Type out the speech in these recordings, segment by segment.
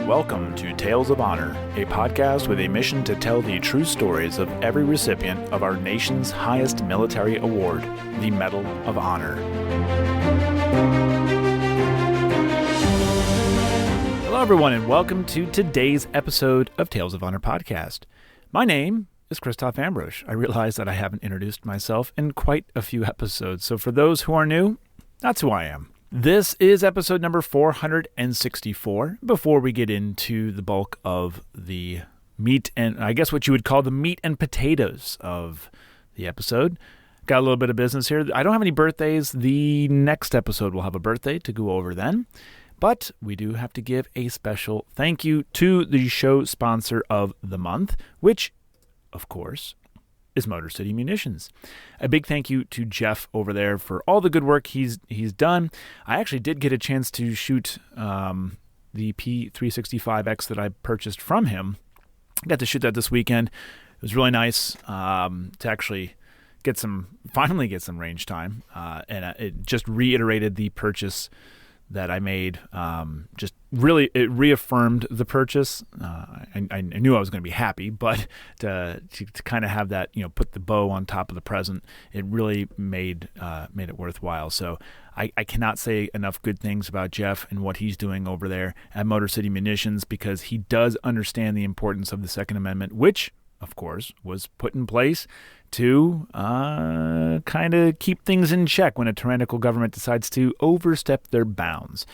Welcome to Tales of Honor, a podcast with a mission to tell the true stories of every recipient of our nation's highest military award, the Medal of Honor. Hello, everyone, and welcome to today's episode of Tales of Honor podcast. My name is Christoph Ambrosch. I realize that I haven't introduced myself in quite a few episodes, so for those who are new, that's who I am. This is episode number 464. Before we get into the bulk of the meat and I guess what you would call the meat and potatoes of the episode, got a little bit of business here. I don't have any birthdays. The next episode will have a birthday to go over then. But we do have to give a special thank you to the show sponsor of the month, which, of course, is Motor City Munitions. A big thank you to Jeff over there for all the good work he's done. I actually did get a chance to shoot the P365X that I purchased from him. Got to shoot that this weekend. It was really nice to actually finally get some range time, and it just reiterated the purchase that I made. It reaffirmed the purchase. I knew I was going to be happy, but to kind of have that, put the bow on top of the present, it really made it worthwhile. So I cannot say enough good things about Jeff and what he's doing over there at Motor City Munitions, because he does understand the importance of the Second Amendment, which, of course, was put in place to kind of keep things in check when a tyrannical government decides to overstep their bounds.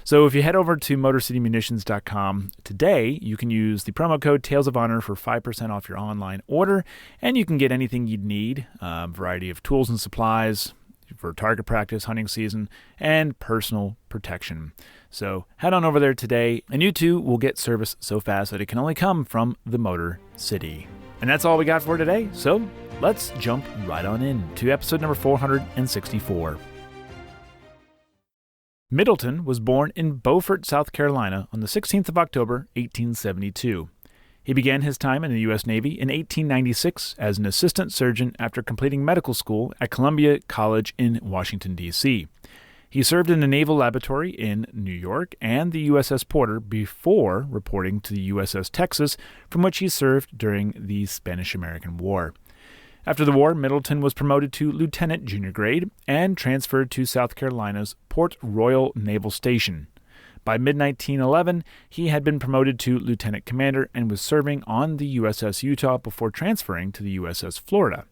So if you head over to MotorCityMunitions.com today, you can use the promo code Tales of Honor for 5% off your online order, and you can get anything you'd need, a variety of tools and supplies for target practice, hunting season, and personal protection. So head on over there today, and you too will get service so fast that it can only come from the Motor City. And that's all we got for today, so let's jump right on in to episode number 464. Middleton was born in Beaufort, South Carolina on the 16th of October, 1872. He began his time in the U.S. Navy in 1896 as an assistant surgeon after completing medical school at Columbia College in Washington, D.C. He served in the Naval Laboratory in New York and the USS Porter before reporting to the USS Texas, from which he served during the Spanish-American War. After the war, Middleton was promoted to lieutenant junior grade and transferred to South Carolina's Port Royal Naval Station. By mid-1911, he had been promoted to lieutenant commander and was serving on the USS Utah before transferring to the USS Florida.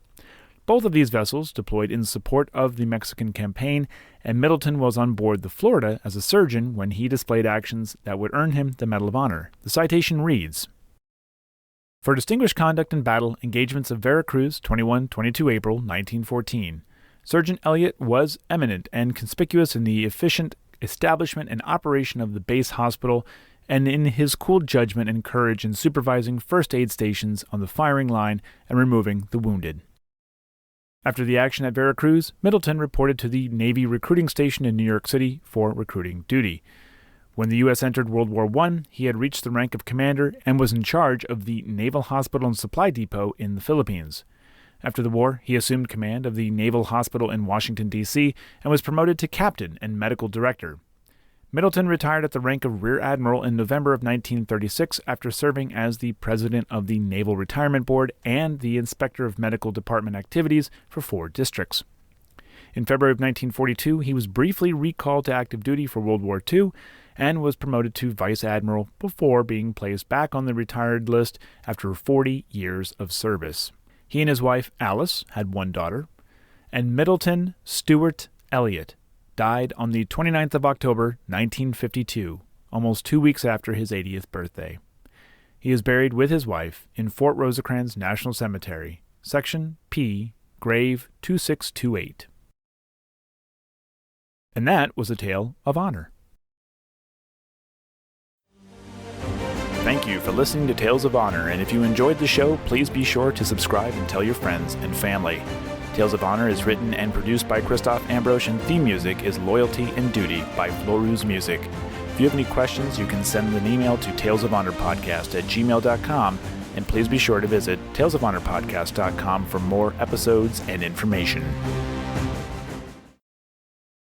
Both of these vessels deployed in support of the Mexican campaign, and Middleton was on board the Florida as a surgeon when he displayed actions that would earn him the Medal of Honor. The citation reads, "For distinguished conduct in battle, engagements of Veracruz, 21-22 April 1914. Sergeant Elliott was eminent and conspicuous in the efficient establishment and operation of the base hospital, and in his cool judgment and courage in supervising first aid stations on the firing line and removing the wounded." After the action at Veracruz, Middleton reported to the Navy recruiting station in New York City for recruiting duty. When the U.S. entered World War I, he had reached the rank of commander and was in charge of the Naval Hospital and Supply Depot in the Philippines. After the war, he assumed command of the Naval Hospital in Washington, D.C., and was promoted to captain and medical director. Middleton retired at the rank of Rear Admiral in November of 1936 after serving as the president of the Naval Retirement Board and the inspector of medical department activities for 4 districts. In February of 1942, he was briefly recalled to active duty for World War II and was promoted to Vice Admiral before being placed back on the retired list after 40 years of service. He and his wife, Alice, had 1 daughter, and Middleton Stewart Elliott died on the 29th of October, 1952, almost 2 weeks after his 80th birthday. He is buried with his wife in Fort Rosecrans National Cemetery, Section P, Grave 2628. And that was a tale of honor. Thank you for listening to Tales of Honor, and if you enjoyed the show, please be sure to subscribe and tell your friends and family. Tales of Honor is written and produced by Christoph Ambrosch, and theme music is Loyalty and Duty by Floruz Music. If you have any questions, you can send an email to talesofhonorpodcast@gmail.com, and please be sure to visit talesofhonorpodcast.com for more episodes and information.